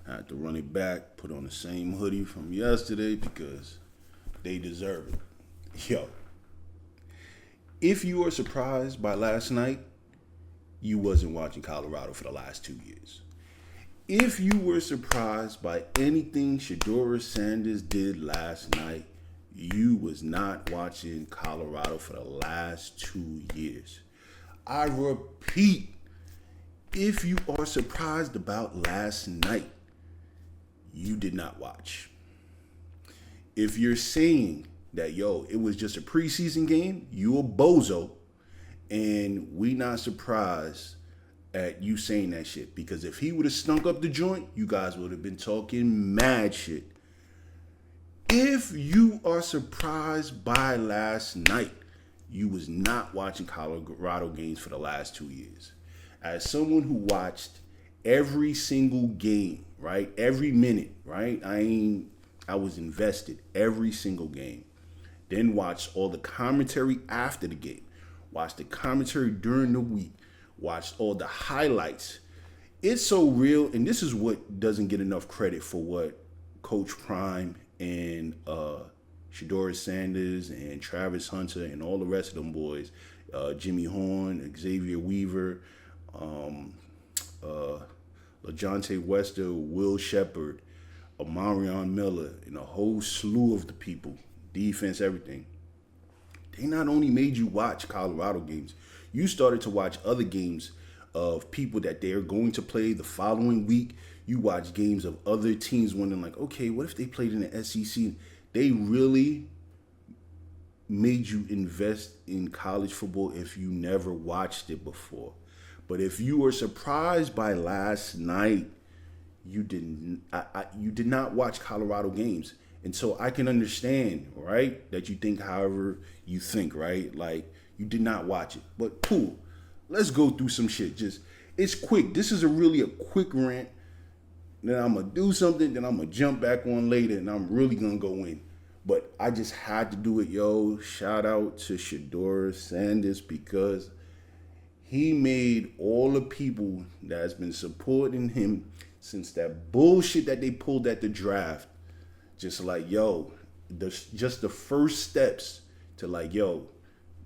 I had to run it back, put on the same hoodie from yesterday because they deserve it. Yo, if you were surprised by last night, you wasn't watching Colorado for the last 2 years. If you were surprised by anything Shedeur Sanders did last night, you was not watching Colorado for the last 2 years. I repeat, if you are surprised about last night, you did not watch. If you're saying that, yo, it was just a preseason game, you a bozo, and we not surprised at you saying that shit. Because if he would have stunk up the joint, you guys would have been talking mad shit. If you are surprised by last night, you was not watching Colorado games for the last 2 years. As someone who watched every single game, right? Every minute, right? I was invested every single game. Then watched all the commentary after the game. Watched the commentary during the week. Watched all the highlights. It's so real, and this is what doesn't get enough credit for what Coach Prime and Shedeur Sanders and Travis Hunter and all the rest of them boys, Jimmy Horn, Xavier Weaver, LaJohntay Wester, Will Shepard, Amarion Miller, and a whole slew of the people, defense, everything. They not only made you watch Colorado games, you started to watch other games of people that they're going to play the following week. You watch games of other teams wondering like, okay, what if they played in the SEC? They really made you invest in college football if you never watched it before. But if you were surprised by last night, you did not watch Colorado games. And so I can understand, right, that you think however you think, right? Like, you did not watch it. But cool. Let's go through some shit. It's quick. This is really a quick rant. Then I'm going to do something, then I'm going to jump back on later, and I'm really going to go in. But I just had to do it, yo. Shout out to Shedeur Sanders because he made all the people that's been supporting him since that bullshit that they pulled at the draft just like, yo, just the first steps to like, yo,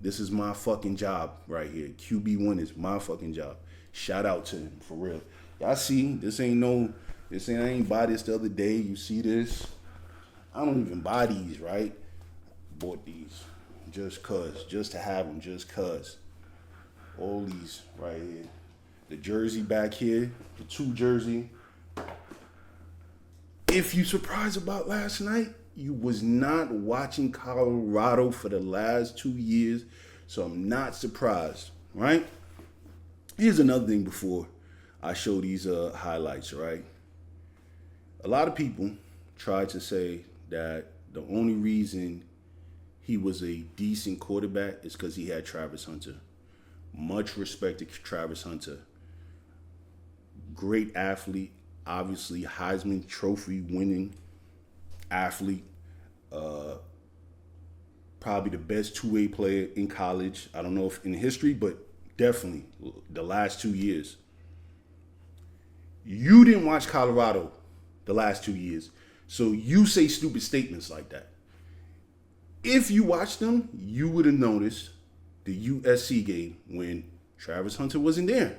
this is my fucking job right here. QB1 is my fucking job. Shout out to him, for real. Y'all see, I ain't buy this the other day. You see this? I don't even buy these, right? Bought these just to have them, just cuz. All these right here. The jersey back here, the 2 jersey. If you surprised about last night, you was not watching Colorado for the last 2 years, so I'm not surprised, right? Here's another thing before I show these highlights, right? A lot of people try to say that the only reason he was a decent quarterback is because he had Travis Hunter. Much respect to Travis Hunter. Great athlete. Obviously, Heisman Trophy winning athlete. Probably the best two-way player in college. I don't know if in history, but definitely the last 2 years. You didn't watch Colorado the last 2 years, so you say stupid statements like that. If you watched them, you would have noticed the USC game when Travis Hunter wasn't there.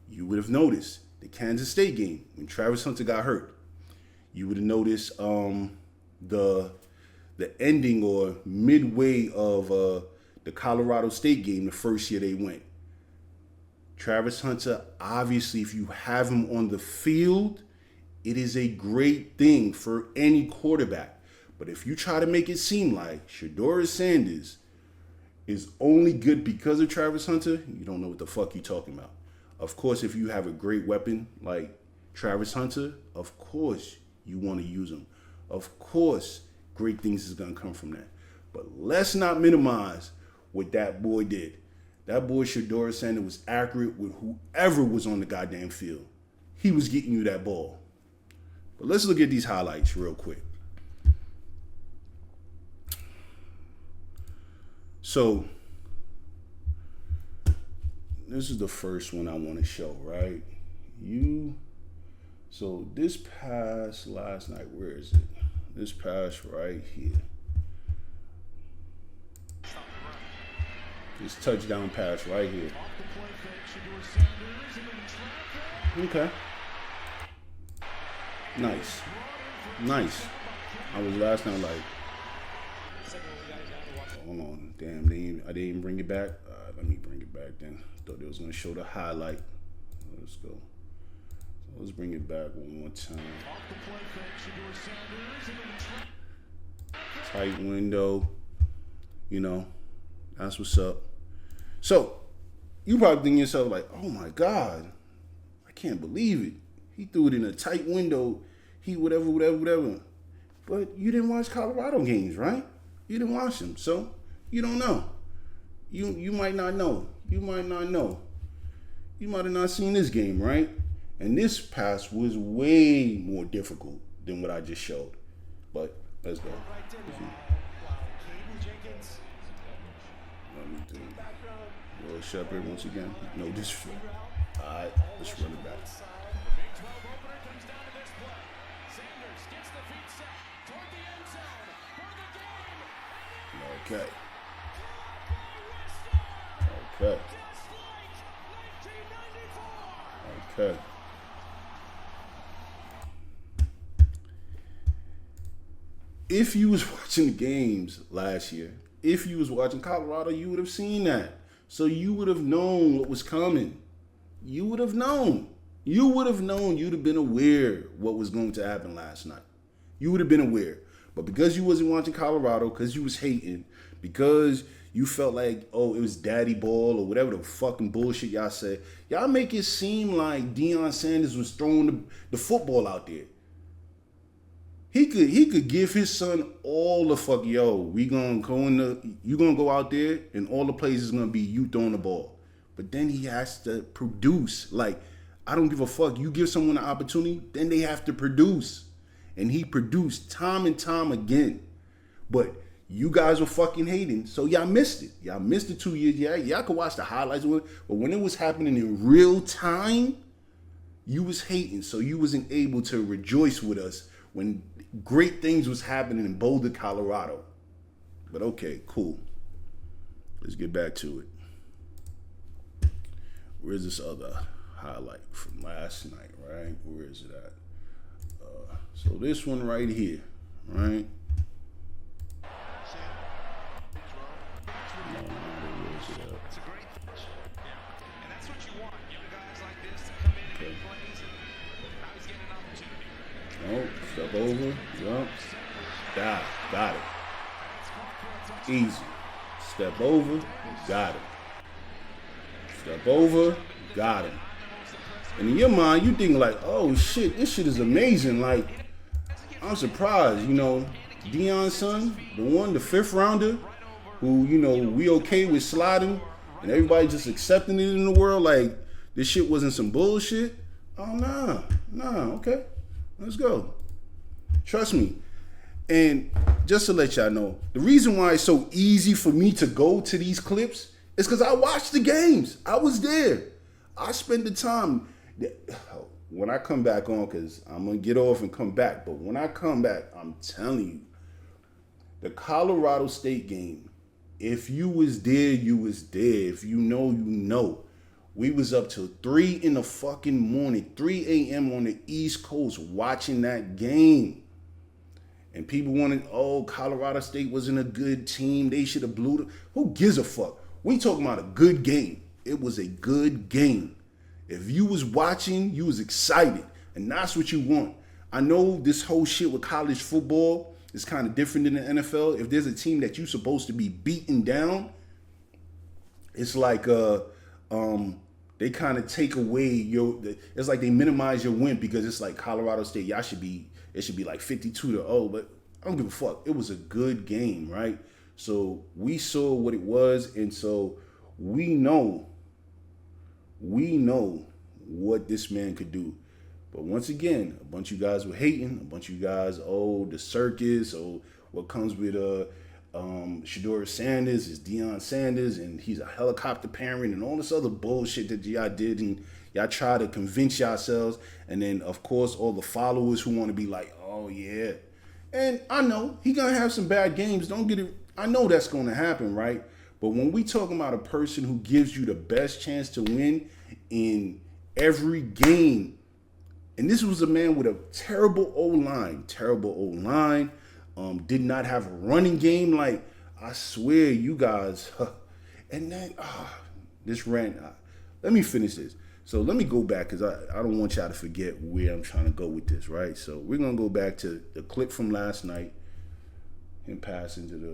You would have noticed the Kansas State game when Travis Hunter got hurt. You would have noticed the ending or midway of the Colorado State game the first year they went. Travis Hunter, obviously, if you have him on the field, it is a great thing for any quarterback. But if you try to make it seem like Shedeur Sanders is only good because of Travis Hunter, you don't know what the fuck you're talking about. Of course, if you have a great weapon like Travis Hunter, of course you want to use him. Of course, great things is going to come from that. But let's not minimize what that boy did. That boy Shedeur Sanders was accurate with whoever was on the goddamn field. He was getting you that ball. But let's look at these highlights real quick. So, this is the first one I want to show, right? You So this pass last night, where is it? This pass right here. This touchdown pass right here. Okay. Nice. Nice. I was last time like, hold on, damn, I didn't even bring it back. Let me bring it back then. Thought they was gonna show the highlight. Let's go. So let's bring it back one more time. Tight window. You know, that's what's up. So you probably think to yourself like, oh my God, I can't believe it. He threw it in a tight window. He whatever. But you didn't watch Colorado games, right? You didn't watch them, so you don't know. You might not know. You might not know. You might have not seen this game, right? And this pass was way more difficult than what I just showed. But let's go. Let me do Will Shepard once again. No disrespect. All right, let's run it back. Okay. If you was watching the games last year, if you was watching Colorado, you would have seen that. So you would have known what was coming. You would have known. You'd have been aware what was going to happen last night. You would have been aware. But because you wasn't watching Colorado, because you was hating, because you felt like, oh, it was daddy ball or whatever the fucking bullshit y'all said, y'all make it seem like Shedeur Sanders was throwing the football out there. He could give his son all the fuck, yo, you gonna go out there and all the plays is gonna be you throwing the ball. But then he has to produce. Like, I don't give a fuck. You give someone an opportunity, then they have to produce. And he produced time and time again. But you guys were fucking hating, so y'all missed it. Y'all missed the 2 years. Yeah, y'all could watch the highlights of it. But when it was happening in real time, you was hating. So you wasn't able to rejoice with us when great things was happening in Boulder, Colorado. But okay, cool. Let's get back to it. Where's this other highlight from last night, right? Where is it at? So this one right here, right? Oh, step over, jump, got it. Easy. Step over, got it. Step over, got him. And in your mind, you think like, oh shit, this shit is amazing. Like, I'm surprised, Deion's son, the 5th rounder, who, we okay with sliding, and everybody just accepting it in the world, like, this shit wasn't some bullshit. Oh, nah, okay. Let's go. Trust me. And just to let y'all know, the reason why it's so easy for me to go to these clips is because I watched the games. I was there. I spent the time. When I come back on, because I'm going to get off and come back, but when I come back, I'm telling you, the Colorado State game, if you was there, you was there. If you know, you know. We was up till 3 in the fucking morning, 3 a.m. on the East Coast watching that game. And people wanted, oh, Colorado State wasn't a good team. They should have blew them. Who gives a fuck? We talking about a good game. It was a good game. If you was watching, you was excited. And that's what you want. I know this whole shit with college football is kind of different than the NFL. If there's a team that you're supposed to be beating down, it's like they kind of take away it's like they minimize your win because it's like Colorado State, it should be like 52-0, but I don't give a fuck. It was a good game, right? So we saw what it was, and so we know what this man could do. But once again, a bunch of you guys were hating, a bunch of you guys, oh, the circus, oh, what comes with Shedeur Sanders is Deion Sanders, and he's a helicopter parent, and all this other bullshit that y'all did, and y'all try to convince yourselves, and then of course all the followers who want to be like, oh yeah, and I know he gonna have some bad games. Don't get it. I know that's gonna happen, right? But when we talking about a person who gives you the best chance to win in every game, and this was a man with a terrible O-line, did not have a running game. Like, I swear, you guys, and then this rant. Let me finish this. So let me go back because I don't want y'all to forget where I'm trying to go with this, right? So we're gonna go back to the clip from last night. Him passing to the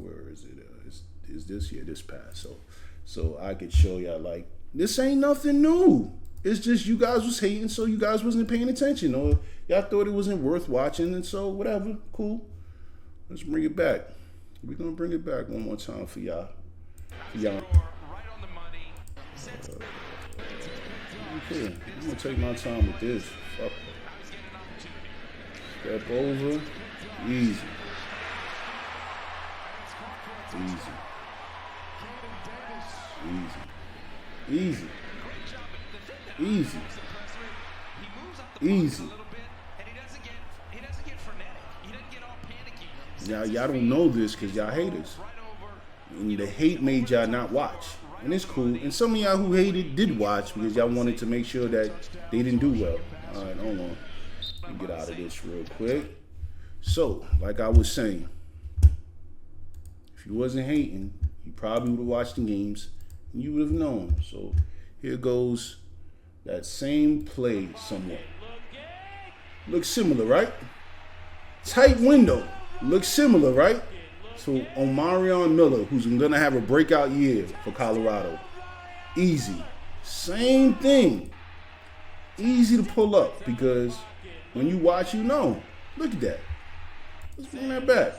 where is it? Is this here? This pass. So I could show y'all like this ain't nothing new. It's just you guys was hating, so you guys wasn't paying attention, or y'all thought it wasn't worth watching, and so whatever, cool. Let's bring it back. We're gonna bring it back one more time for y'all. Okay, I'm gonna take my time with this. Fuck it. Step over. Easy. Y'all don't know this because y'all haters. And the hate made y'all not watch. And it's cool. And some of y'all who hated did watch because y'all wanted to make sure that they didn't do well. Alright, hold on. Let me get out of this real quick. So, like I was saying, if you wasn't hating, you probably would have watched the games and you would have known. So here goes that same play somewhat. Looks similar, right? Tight window. Looks similar, right? So Omarion Miller, who's going to have a breakout year for Colorado. Easy. Same thing. Easy to pull up because when you watch, you know. Look at that. Let's bring that back.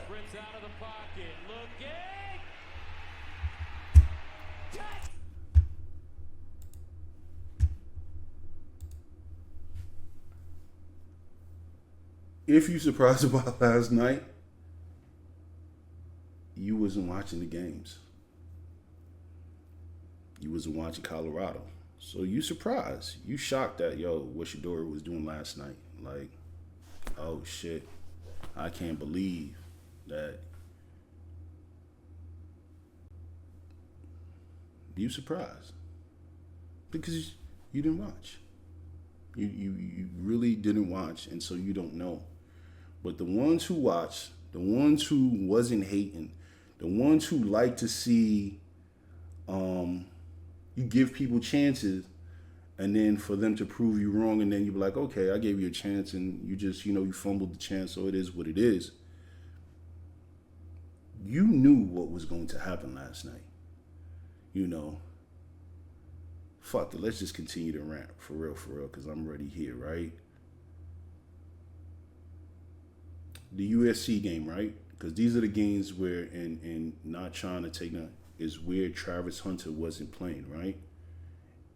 If you surprised about last night, you wasn't watching the games. You wasn't watching Colorado. So you surprised. You shocked that, what Shedeur was doing last night. Like, oh shit. I can't believe that. You surprised. Because you didn't watch. You really didn't watch, and so you don't know. But the ones who watched, the ones who wasn't hating, the ones who like to see you give people chances and then for them to prove you wrong, and then you be like, okay, I gave you a chance and you just, you fumbled the chance, so it is what it is. You knew what was going to happen last night. Fuck it, let's just continue to rant for real, because I'm already here, right? The USC game, right? Because these are the games where, and not trying to take a, is where Travis Hunter wasn't playing, right?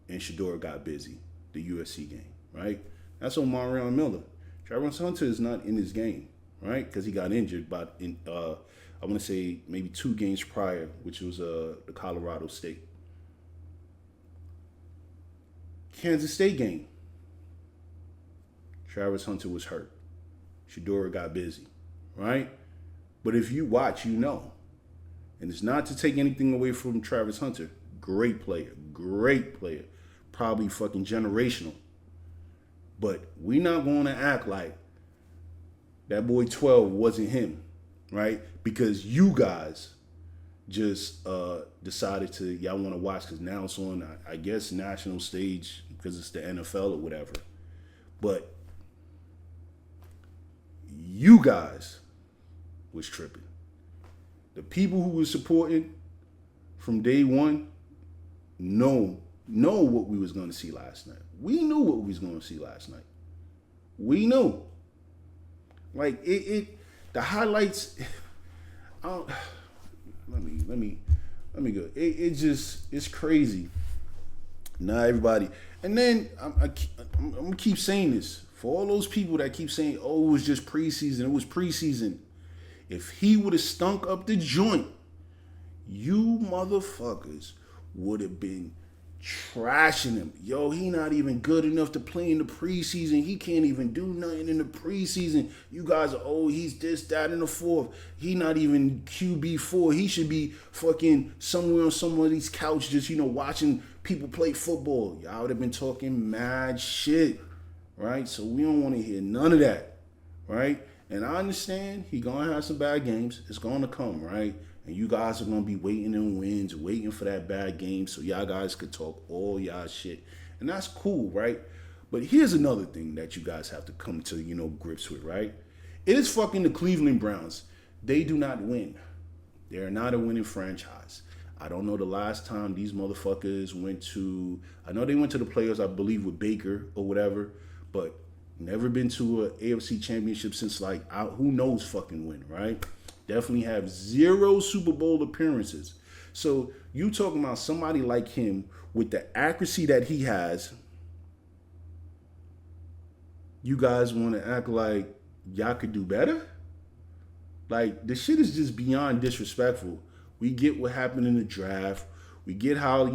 And Shedeur got busy, the USC game, right? That's Omarion Miller. Travis Hunter is not in this game, right? Because he got injured, but I want to say maybe 2 games prior, which was the Colorado State. Kansas State game. Travis Hunter was hurt. Shedeur got busy, right? But if you watch, you know. And it's not to take anything away from Travis Hunter. Great player. Probably fucking generational. But we not going to act like that boy 12 wasn't him, right? Because you guys just decided to, y'all want to watch because now it's on, I guess, national stage because it's the NFL or whatever. But you guys was tripping. The people who was supporting from day one know what we was going to see last night. We knew what we was going to see last night. We knew. Like the highlights. Let me go. It's crazy. Not everybody. And then I'm gonna keep saying this for all those people that keep saying, "Oh, it was just preseason." It was preseason. If he would have stunk up the joint, you motherfuckers would have been trashing him. Yo, he not even good enough to play in the preseason. He can't even do nothing in the preseason. You guys are, oh, he's this, that, and the fourth. He not even QB4. He should be fucking somewhere on somebody's couch just, watching people play football. Y'all would have been talking mad shit, right? So we don't want to hear none of that, right? And I understand he going to have some bad games. It's going to come, right? And you guys are going to be waiting in wins, waiting for that bad game so y'all guys could talk all y'all shit. And that's cool, right? But here's another thing that you guys have to come to, grips with, right? It is fucking the Cleveland Browns. They do not win. They are not a winning franchise. I don't know the last time these motherfuckers I know they went to the playoffs, I believe, with Baker or whatever, but never been to a AFC championship since who knows fucking when, right? Definitely have 0 Super Bowl appearances. So you talking about somebody like him with the accuracy that he has, you guys want to act like y'all could do better? Like, the shit is just beyond disrespectful. We get what happened in the draft. We get how,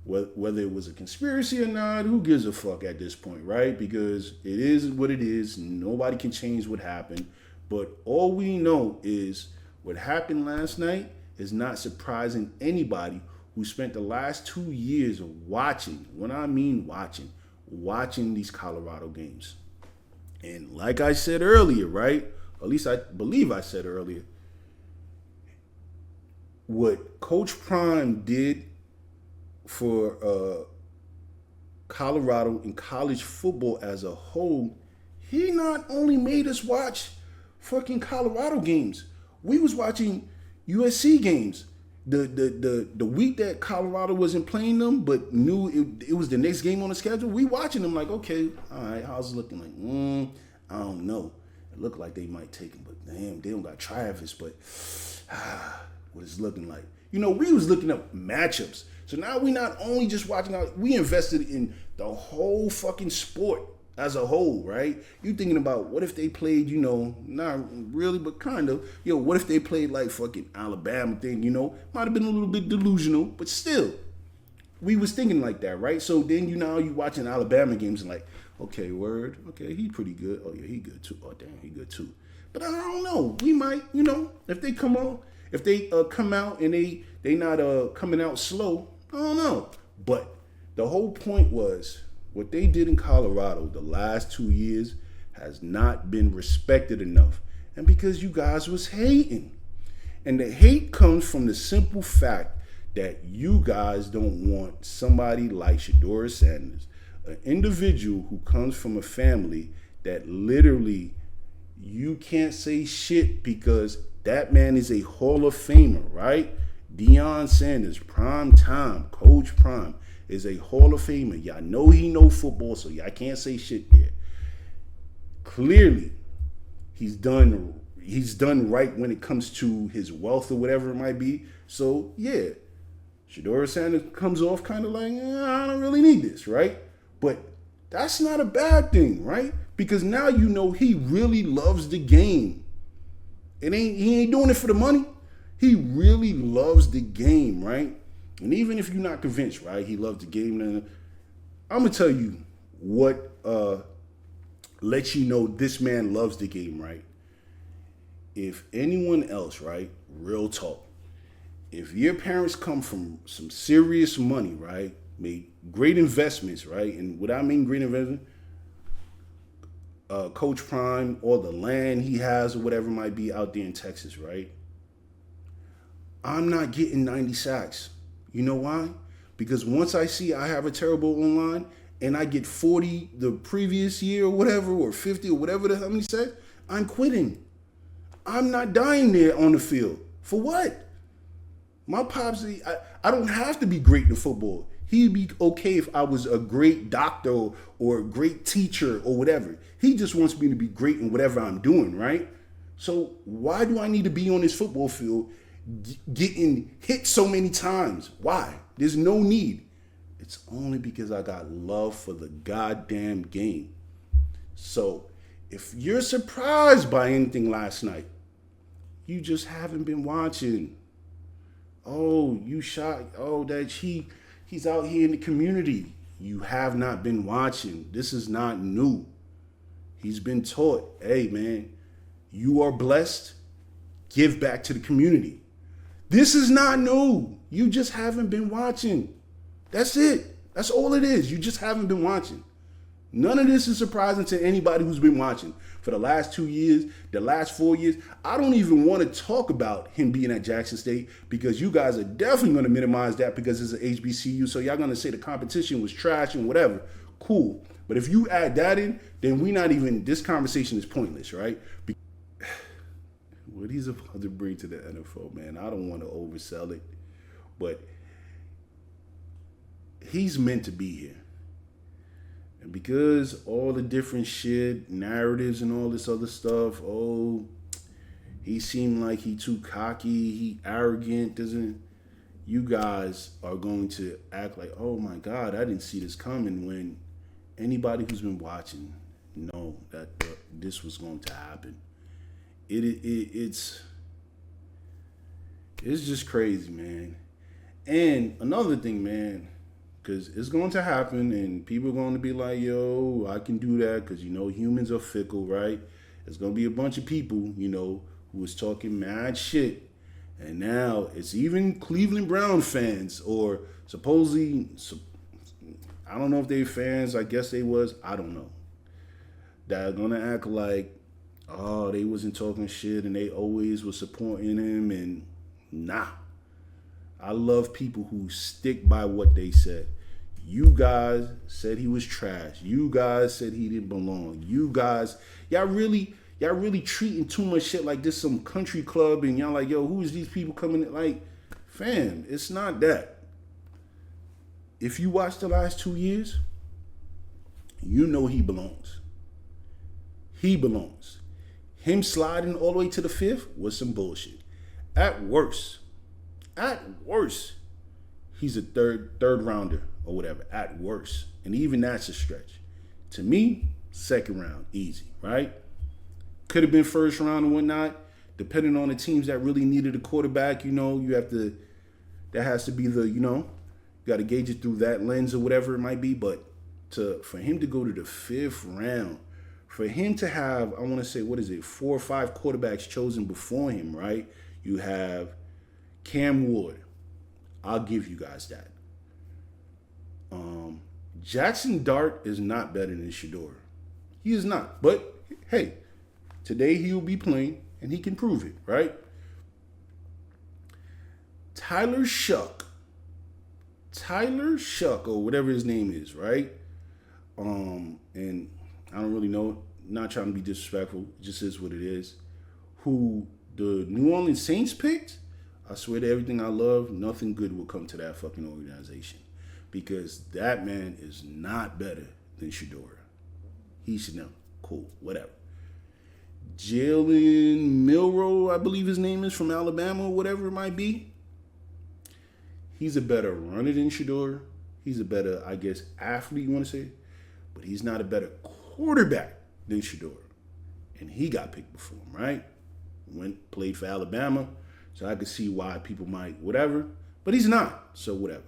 whether it was a conspiracy or not, who gives a fuck at this point, right? Because it is what it is. Nobody can change what happened. But all we know is what happened last night is not surprising anybody who spent the last 2 years watching, when I mean watching these Colorado games. And like I said earlier, right? At least I believe I said earlier, what Coach Prime did for Colorado in college football as a whole, he not only made us watch fucking Colorado games. We was watching USC games. The week that Colorado wasn't playing them, but knew it was the next game on the schedule, we watching them like, okay, all right, how's it looking? Like, I don't know. It looked like they might take him, but damn, they don't got Travis, but what it's looking like. We was looking up matchups. So now we not only just watching out, we invested in the whole fucking sport as a whole, right? You thinking about what if they played, not really, but kind of, what if they played like fucking Alabama thing, might have been a little bit delusional, but still, we was thinking like that, right? So then, you watching Alabama games and like, okay, word, okay, he pretty good. Oh yeah, he good too. Oh damn, he good too. But I don't know. We might, if they come out and they not coming out slow, I don't know. But the whole point was, what they did in Colorado the last 2 years has not been respected enough. And because you guys was hating. And the hate comes from the simple fact that you guys don't want somebody like Shedeur Sanders, an individual who comes from a family that literally you can't say shit because that man is a Hall of Famer, right? Deion Sanders, prime time, Coach Prime, is a Hall of Famer. Y'all know he know football, so y'all can't say shit there. Clearly, he's done right when it comes to his wealth or whatever it might be. So, yeah, Shedeur Sanders comes off kind of like, I don't really need this, right? But that's not a bad thing, right? Because now you know he really loves the game. He ain't doing it for the money. He really loves the game, right? And even if you're not convinced, right, he loves the game, then I'm going to tell you what lets you know this man loves the game, right? If anyone else, right, real talk, if your parents come from some serious money, right, made great investments, right, and what I mean great investment, Coach Prime, or the land he has or whatever it might be out there in Texas, right, I'm not getting 90 sacks. You know why? Because once I see I have a terrible online and I get 40 the previous year or whatever, or 50 or whatever the hell many sacks, I'm quitting. I'm not dying there on the field. For what? My pops, I don't have to be great in football. He'd be okay if I was a great doctor or a great teacher or whatever. He just wants me to be great in whatever I'm doing, right? So why do I need to be on this football field getting hit so many times? Why? There's no need. It's only because I got love for the goddamn game. So if you're surprised by anything last night, You just haven't been watching. Oh, you shot. Oh, he's out here in the community. You have not been watching. This is not new. He's been taught, hey man, you are blessed. Give back to the community. This is not new. You just haven't been watching. That's it. That's all it is. You just haven't been watching. None of this is surprising to anybody who's been watching for the last 2 years, the last 4 years. I don't even want to talk about him being at Jackson State because you guys are definitely going to minimize that because it's an HBCU. So y'all going to say the competition was trash and whatever. Cool. But if you add that in, then this conversation is pointless, right? What he's about to bring to the NFL, man, I don't want to oversell it, but he's meant to be here. And because all the different shit, narratives and all this other stuff, he seemed like he too cocky, he arrogant, you guys are going to act like, oh my God, I didn't see this coming, when anybody who's been watching know that this was going to happen. It's just crazy, man. And another thing, man, because it's going to happen and people are going to be like, yo, I can do that because, humans are fickle, right? There's going to be a bunch of people, who was talking mad shit. And now it's even Cleveland Brown fans or supposedly, I don't know if they fans, I guess they was, I don't know, that are going to act like, oh, they wasn't talking shit and they always was supporting him. And nah. I love people who stick by what they said. You guys said he was trash. You guys said he didn't belong. You guys, y'all really treating too much shit like this some country club and y'all like, yo, who is these people coming in? Like, fam, it's not that. If you watch the last 2 years, you know he belongs. He belongs. Him sliding all the way to the 5th was some bullshit. At worst, he's a third rounder or whatever. At worst. And even that's a stretch. To me, second round, easy, right? Could have been first round and whatnot. Depending on the teams that really needed a quarterback, that has to be you got to gauge it through that lens or whatever it might be. But for him to go to the 5th round, for him to have, I want to say, 4 or 5 quarterbacks chosen before him, right? You have Cam Ward. I'll give you guys that. Jackson Dart is not better than Shedeur. He is not. But, hey, today he will be playing, and he can prove it, right? Tyler Shuck, or whatever his name is, right? And I don't really know, not trying to be disrespectful, it just is what it is, who the New Orleans Saints picked. I swear to everything I love, nothing good will come to that fucking organization. Because that man is not better than Shedeur. He should know. Cool, whatever. Jalen Milroe, I believe his name is, from Alabama or whatever it might be. He's a better runner than Shedeur. He's a better, I guess, athlete, you want to say. But he's not a better quarterback than Shedeur. And he got picked before him, right? Played for Alabama. So I could see why people might, whatever. But he's not, so whatever.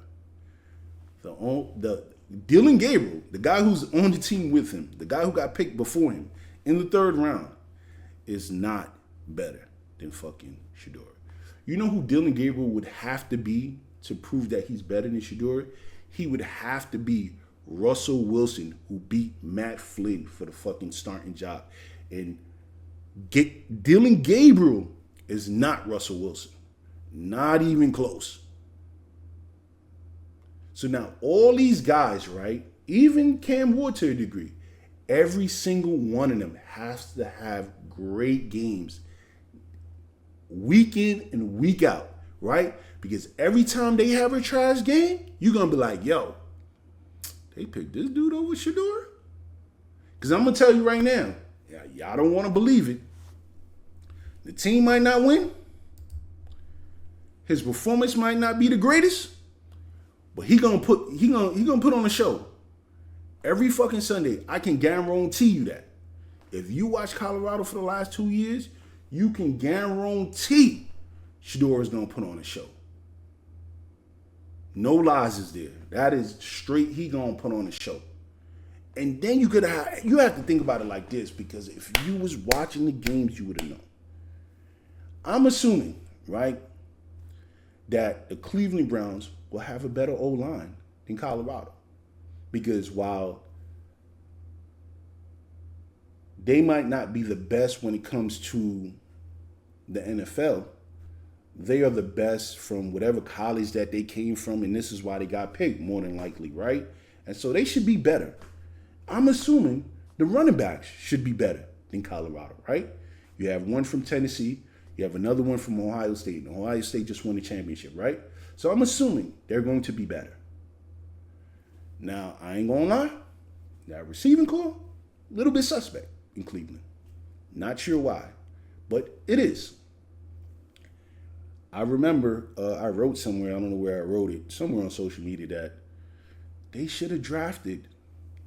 The Dylan Gabriel, the guy who's on the team with him, the guy who got picked before him in the 3rd round, is not better than fucking Shedeur. You know who Dylan Gabriel would have to be to prove that he's better than Shedeur? He would have to be Russell Wilson, who beat Matt Flynn for the fucking starting job. And Dylan Gabriel is not Russell Wilson. Not even close. So now all these guys, right, even Cam Ward to a degree, every single one of them has to have great games week in and week out, right? Because every time they have a trash game, you're going to be like, yo, they picked this dude over Shedeur? Because I'm going to tell you right now, y'all don't want to believe it. The team might not win. His performance might not be the greatest. But he gonna put on a show every fucking Sunday. I can guarantee you that. If you watch Colorado for the last 2 years, you can guarantee Shedeur is going to put on a show. No lies is there. That is straight. He going to put on a show. And then you have to think about it like this, because if you was watching the games, you would have known. I'm assuming, right, that the Cleveland Browns will have a better O-line than Colorado. Because while they might not be the best when it comes to the NFL, they are the best from whatever college that they came from, and this is why they got picked, more than likely, right? And so they should be better. I'm assuming the running backs should be better than Colorado, right? You have one from Tennessee. You have another one from Ohio State. And Ohio State just won the championship, right? So I'm assuming they're going to be better. Now, I ain't going to lie. That receiving core, a little bit suspect in Cleveland. Not sure why, but it is. I remember I wrote somewhere, I don't know where I wrote it, somewhere on social media, that they should have drafted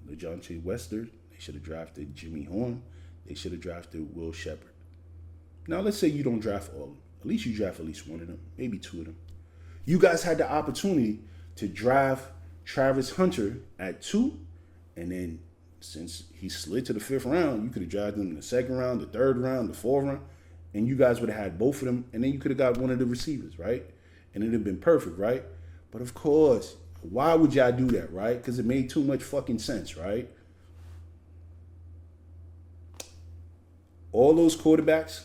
LeJohntay Wester. They should have drafted Jimmy Horn. They should have drafted Will Shepard. Now, let's say you don't draft all of them. At least you draft at least one of them, maybe two of them. You guys had the opportunity to draft Travis Hunter at 2, and then since he slid to the 5th round, you could have drafted him in the 2nd round, the 3rd round, the 4th round, and you guys would have had both of them, and then you could have got one of the receivers, right? And it would have been perfect, right? But of course, why would y'all do that, right? Because it made too much fucking sense, right? All those quarterbacks,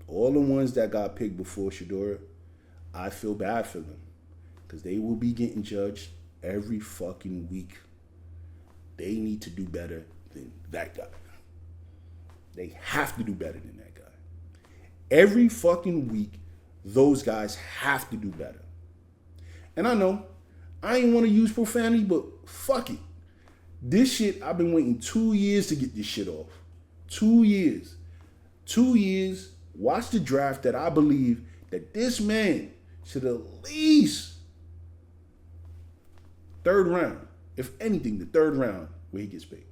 all the ones that got picked before Shedeur, I feel bad for them, because they will be getting judged every fucking week. They need to do better than that guy. They have to do better than that guy. Every fucking week, those guys have to do better. And I know, I ain't want to use profanity, but fuck it. This shit, I've been waiting 2 years to get this shit off. 2 years. 2 years. Watch the draft that I believe that this man should at least 3rd round. If anything, the 3rd round where he gets picked.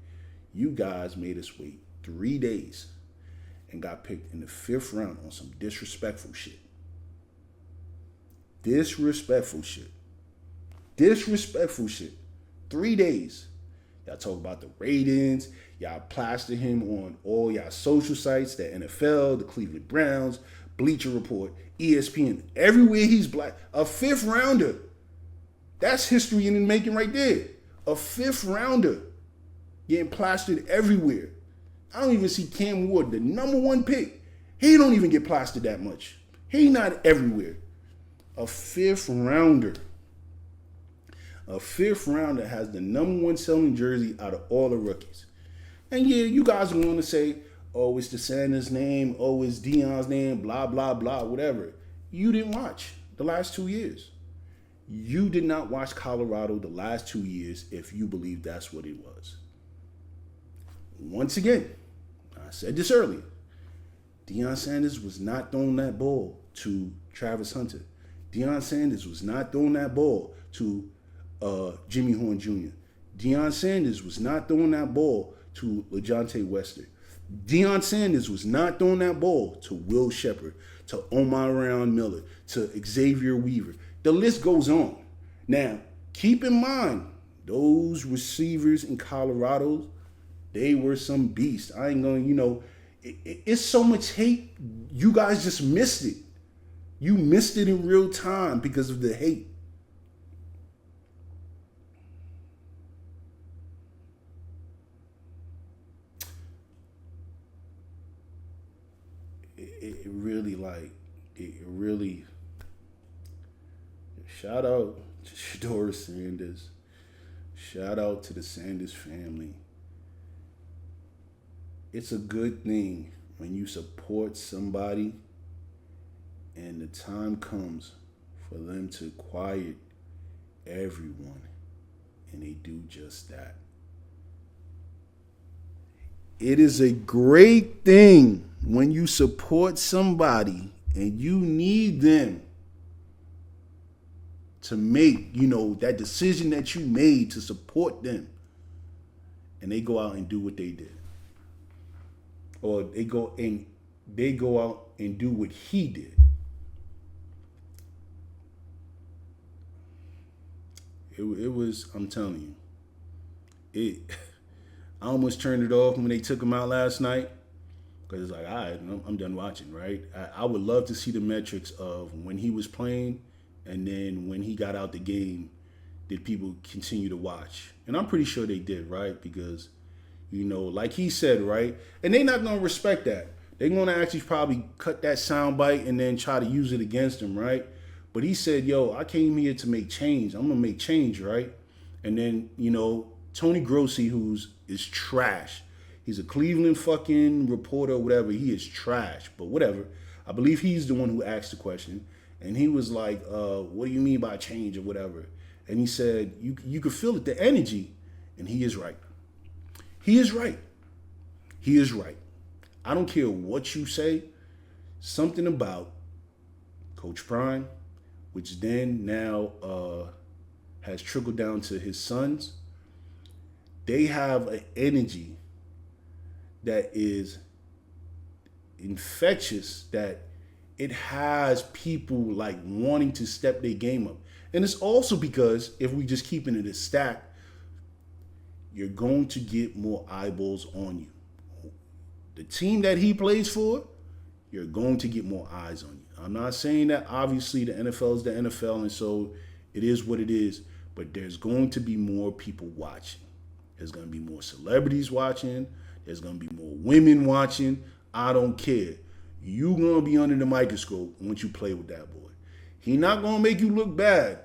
You guys made us wait 3 days and got picked in the 5th round on some disrespectful shit. Disrespectful shit. 3 days. Y'all talk about the ratings. Y'all plaster him on all y'all social sites, the NFL, the Cleveland Browns, Bleacher Report, ESPN. Everywhere he's black. A 5th rounder. That's history in the making right there. A 5th rounder getting plastered everywhere. I don't even see Cam Ward, the number 1 pick. He don't even get plastered that much. He not everywhere. A 5th rounder. A 5th rounder has the number 1 selling jersey out of all the rookies. And yeah, you guys want to say, oh, it's the Sanders name, oh, it's Deion's name, blah, blah, blah, whatever. You didn't watch the last 2 years. You did not watch Colorado the last 2 years if you believe that's what it was. Once again, I said this earlier, Deion Sanders was not throwing that ball to Travis Hunter. Deion Sanders was not throwing that ball to Jimmy Horn Jr. Deion Sanders was not throwing that ball to LeJohntay Wester. Deion Sanders was not throwing that ball to Will Shepard, to Omarion Miller, to Xavier Weaver. The list goes on. Now, keep in mind, those receivers in Colorado, they were some beasts. I ain't gonna, it's so much hate. You guys just missed it. You missed it in real time because of the hate. It really, shout out to Shedeur Sanders. Shout out to the Sanders family. It's a good thing when you support somebody and the time comes for them to quiet everyone, and they do just that. It is a great thing when you support somebody and you need them to make, that decision that you made to support them, and they go out and do what they did. Or they go and they go out and do what he did. It was, I'm telling you, it. I almost turned it off when they took him out last night because it's like, all right, I'm done watching, right? I would love to see the metrics of when he was playing and then when he got out the game, did people continue to watch? And I'm pretty sure they did, right? Because, like he said, right? And they're not going to respect that. They're going to actually probably cut that soundbite and then try to use it against him, right? But he said, yo, I came here to make change. I'm going to make change, right? And then, Tony Grossi, is trash. He's a Cleveland fucking reporter or whatever. He is trash, but whatever. I believe he's the one who asked the question. And he was like, what do you mean by change or whatever? And he said, you could feel it, the energy. And he is right. He is right. He is right. I don't care what you say. Something about Coach Prime, which then now has trickled down to his sons. They have an energy that is infectious, that it has people like wanting to step their game up. And it's also because if we just keeping it a stack, you're going to get more eyeballs on you. The team that he plays for, you're going to get more eyes on you. I'm not saying that obviously the NFL is the NFL and so it is what it is, but there's going to be more people watching. There's going to be more celebrities watching. There's going to be more women watching. I don't care. You're going to be under the microscope once you play with that boy. He not going to make you look bad.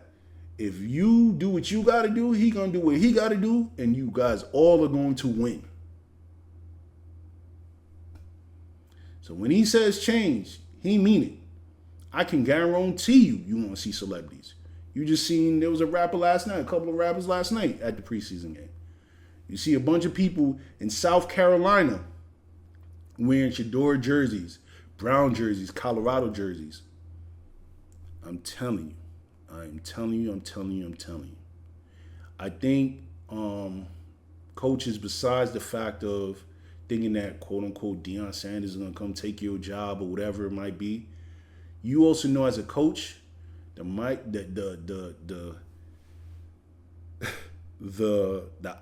If you do what you got to do, he going to do what he got to do, and you guys all are going to win. So when he says change, he mean it. I can guarantee you want to see celebrities. You just seen, there was a rapper last night, a couple of rappers last night at the preseason game. You see a bunch of people in South Carolina wearing Shedeur jerseys, Brown jerseys, Colorado jerseys. I'm telling you. I think coaches, besides the fact of thinking that quote unquote Deion Sanders is gonna come take your job or whatever it might be, you also know as a coach, the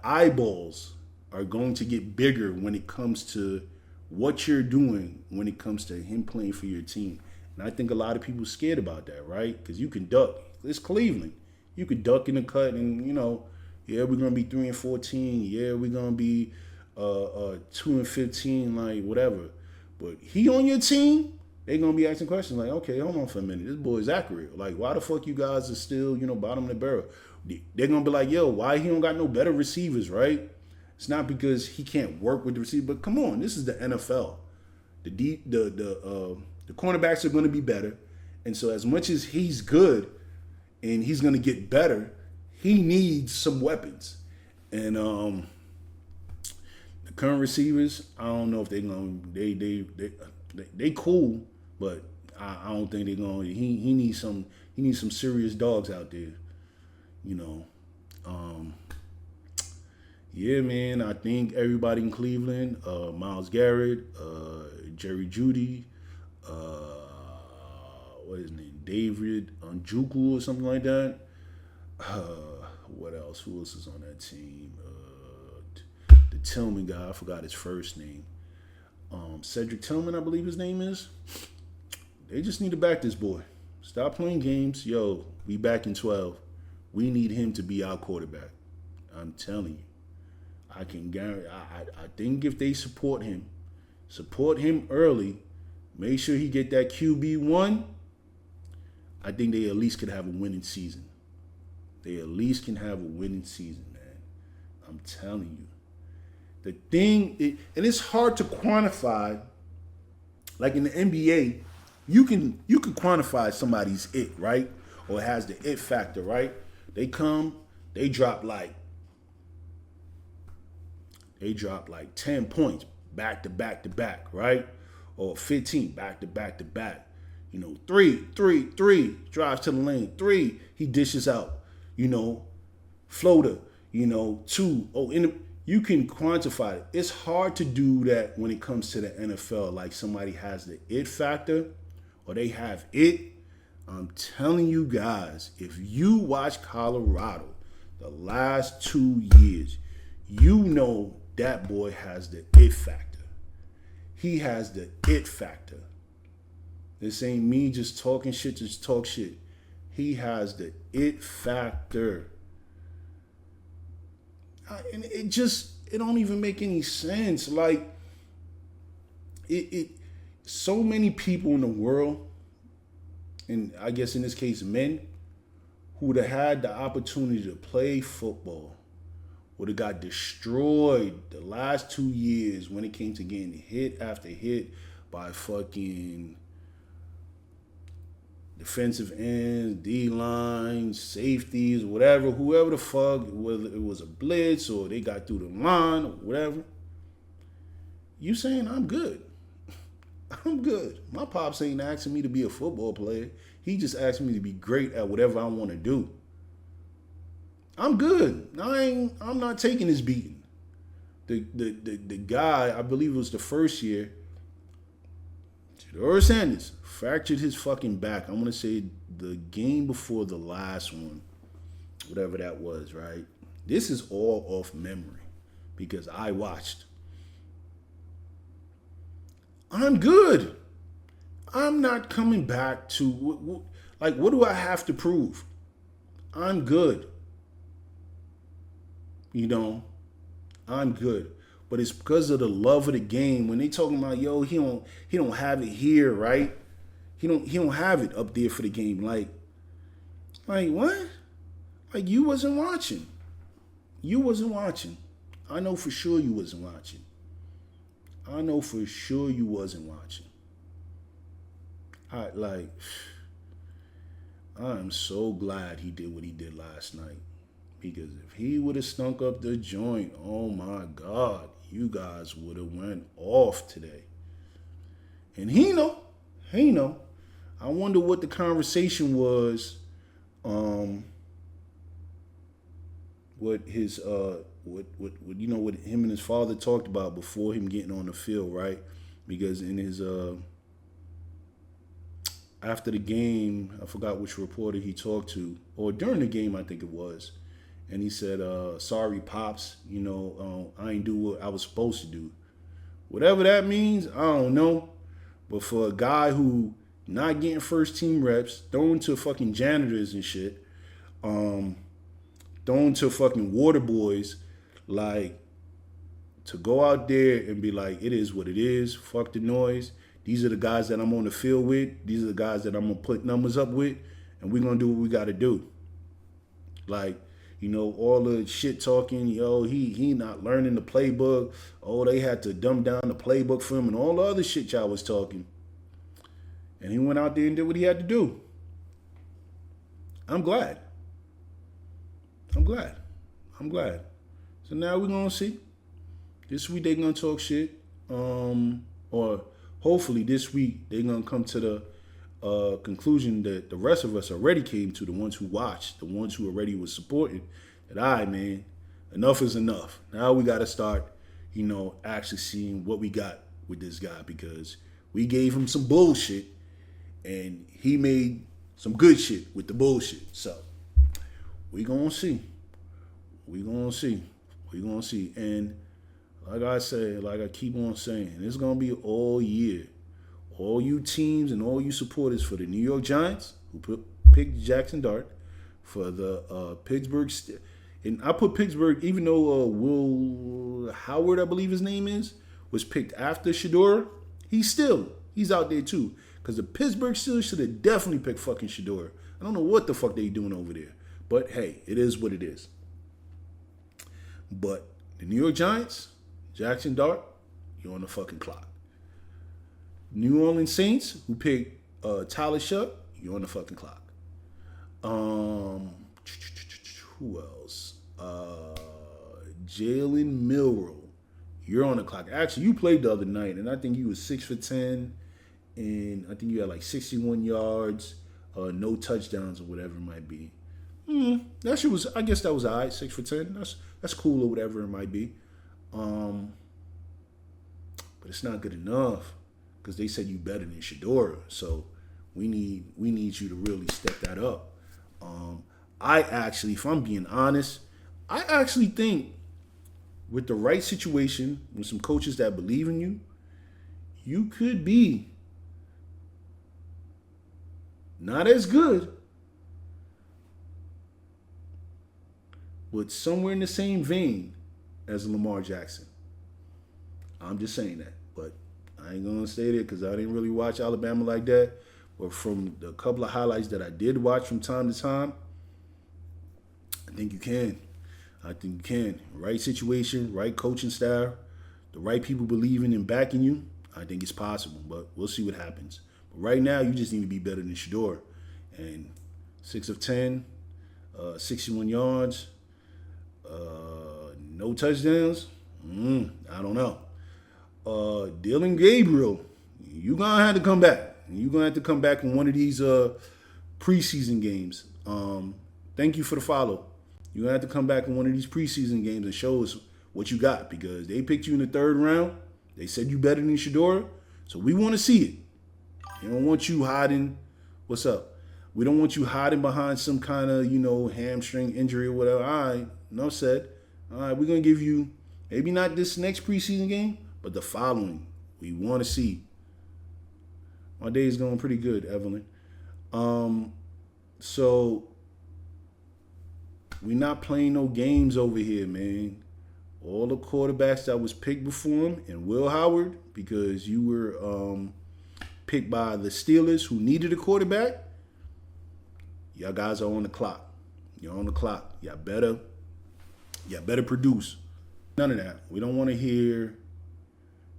eyeballs are going to get bigger when it comes to what you're doing, when it comes to him playing for your team. And I think a lot of people are scared about that, right? Because you can duck. It's Cleveland. You could duck in the cut and, yeah, we're going to be 3-14. Yeah, we're going to be 2-15, like whatever. But he on your team, they're going to be asking questions like, okay, hold on for a minute. This boy is accurate. Like, why the fuck you guys are still, bottom of the barrel? They're going to be like, yo, why he don't got no better receivers, right? It's not because he can't work with the receiver, but come on, this is the NFL. The cornerbacks are going to be better. And so as much as he's good and he's going to get better, he needs some weapons. And the current receivers, I don't know if they're going to, they cool, but I don't think they're going to, he needs some serious dogs out there. Yeah, man, I think everybody in Cleveland, Myles Garrett, Jerry Jeudy, what is his name, David Njoku or something like that. What else? Who else is on that team? The Tillman guy, I forgot his first name. Cedric Tillman, I believe his name is. They just need to back this boy. Stop playing games. Yo, we back in 12. We need him to be our quarterback. I'm telling you. I can guarantee. I think if they support him early, make sure he get that QB1. I think they at least could have a winning season. They at least can have a winning season, man. I'm telling you. The thing, and it's hard to quantify. Like in the NBA, you can quantify somebody's it, right? Or has the it factor, right? They come, they drop like 10 points back to back to back, right? Or 15 back to back to back. Three, drives to the lane. 3, he dishes out. Floater, 2. You can quantify it. It's hard to do that when it comes to the NFL. Like somebody has the it factor or they have it. I'm telling you guys, if you watch Colorado the last 2 years, you know that boy has the it factor. He has the it factor. This ain't me just talking shit, just talk shit. He has the it factor. And it don't even make any sense. Like, so many people in the world, and I guess in this case men, who would have had the opportunity to play football would have got destroyed the last 2 years when it came to getting hit after hit by fucking defensive ends, D-lines, safeties, whatever, whoever the fuck, whether it was a blitz or they got through the line or whatever. You saying I'm good. I'm good. My pops ain't asking me to be a football player. He just asked me to be great at whatever I want to do. I'm good. I'm not taking this beating. The guy, I believe it was the first year, Shedeur Sanders fractured his fucking back. I'm gonna say the game before the last one, whatever that was, right? This is all off memory because I watched. I'm good. I'm not coming back to what do I have to prove? I'm good. You know, I'm good. But it's because of the love of the game. When they talking about, yo, he don't have it here, right? He don't have it up there for the game. Like what? Like you wasn't watching. You wasn't watching. I know for sure you wasn't watching. I know for sure you wasn't watching. I'm so glad he did what he did last night. Because if he would have stunk up the joint, oh my God, you guys would have went off today. And he know. I wonder what the conversation was. What his what him and his father talked about before him getting on the field, right? Because in his after the game, I forgot which reporter he talked to, or during the game, I think it was. And he said, sorry, Pops, I ain't do what I was supposed to do. Whatever that means, I don't know. But for a guy who not getting first team reps, thrown to fucking janitors and shit, thrown to fucking water boys, like, to go out there and be like, it is what it is, fuck the noise. These are the guys that I'm on the field with. These are the guys that I'm going to put numbers up with. And we're going to do what we got to do. Like, all the shit talking, he not learning the playbook. Oh, they had to dumb down the playbook for him and all the other shit y'all was talking. And he went out there and did what he had to do. I'm glad. So now we're going to see. This week they're going to talk shit. Or hopefully this week they're going to come to the conclusion that the rest of us already came to, the ones who watched, the ones who already was supporting, that, all right, man, enough is enough. Now we got to start, actually seeing what we got with this guy, because we gave him some bullshit and he made some good shit with the bullshit. So we going to see. And like I said, like I keep on saying, it's going to be all year. All you teams and all you supporters for the New York Giants who picked Jackson Dart, for the Pittsburgh, and I put Pittsburgh, even though Will Howard, I believe his name is, was picked after Shedeur, he's out there too. Because the Pittsburgh Steelers should have definitely picked fucking Shedeur. I don't know what the fuck they doing over there. But hey, it is what it is. But the New York Giants, Jackson Dart, you're on the fucking clock. New Orleans Saints, who picked Tyler Shuck, you're on the fucking clock. Who else? Jalen Milroe, you're on the clock. Actually, you played the other night, and I think you was 6 for 10, and I think you had like 61 yards, no touchdowns or whatever it might be. That shit was, I guess that was all right, 6 for 10. That's cool or whatever it might be. Um, but it's not good enough because they said you better than Shedeur. So we need you to really step that up. I actually, if I'm being honest, I actually think with the right situation, with some coaches that believe in you, you could be not as good, but somewhere in the same vein as Lamar Jackson. I'm just saying that. But I ain't going to stay there because I didn't really watch Alabama like that. But from the couple of highlights that I did watch from time to time, I think you can. I think you can. Right situation, right coaching staff, the right people believing and backing you, I think it's possible. But we'll see what happens. But right now, you just need to be better than Shedeur. And 6 of 10, 61 yards, no touchdowns. I don't know. Dylan Gabriel, you're going to have to come back. You're going to have to come back in one of these preseason games. Thank you for the follow. You're going to have to come back in one of these preseason games and show us what you got because they picked you in the 3rd round. They said you better than Shedeur. So we want to see it. We don't want you hiding. What's up? We don't want you hiding behind some kind of, hamstring injury or whatever. All right, enough said. All right, we're going to give you maybe not this next preseason game, but the following. We want to see. My day is going pretty good, Evelyn. So we're not playing no games over here, man. All the quarterbacks that was picked before him and Will Howard, because you were picked by the Steelers who needed a quarterback, y'all guys are on the clock. You're on the clock. Y'all better produce. None of that. We don't want to hear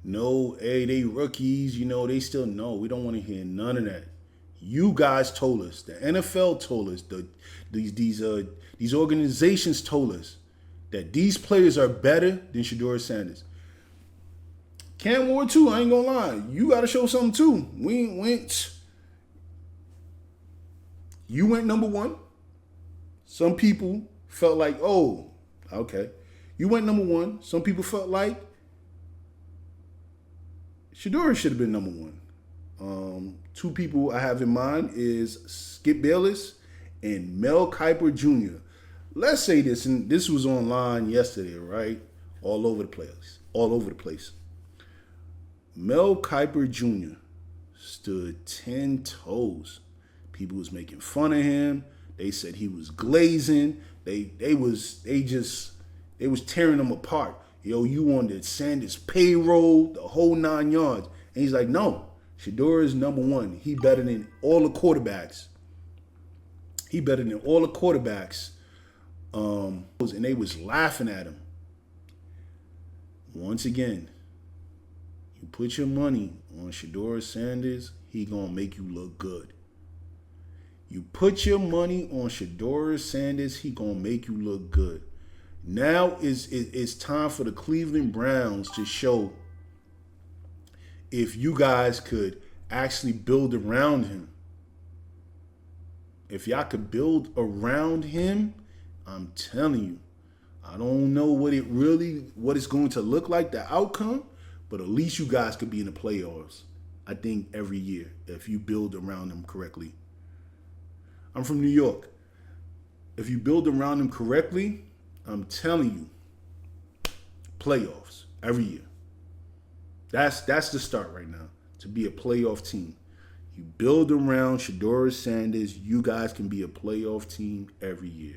no, hey, they rookies, they still know. We don't want to hear none of that. You guys told us. The NFL told us. These organizations told us that these players are better than Shedeur Sanders. Cam Ward too. I ain't gonna lie. You got to show something too. You went number 1. Some people felt like, oh, okay. You went number 1. Some people felt like Shedeur should have been number 1. 2 people I have in mind is Skip Bayless and Mel Kiper Jr. Let's say this, and this was online yesterday, right? All over the place. Mel Kiper Jr. stood 10 toes. People was making fun of him. They said he was glazing. They was tearing him apart. Yo, you on the Sanders payroll, the whole 9 yards. And he's like, no, Shedeur is number 1. He better than all the quarterbacks. And they was laughing at him. Once again, you put your money on Shedeur Sanders, he gonna make you look good. You put your money on Shedeur Sanders, he gonna make you look good. Now it's time for the Cleveland Browns to show if you guys could actually build around him. If y'all could build around him, I'm telling you, I don't know what it's going to look like, the outcome, but at least you guys could be in the playoffs, I think, every year if you build around them correctly. I'm from New York. If you build around them correctly, I'm telling you, playoffs every year. That's the start right now, to be a playoff team. You build around Shedeur Sanders, you guys can be a playoff team every year.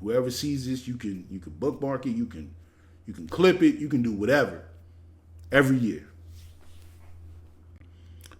Whoever sees this, you can bookmark it, you can clip it, you can do whatever every year.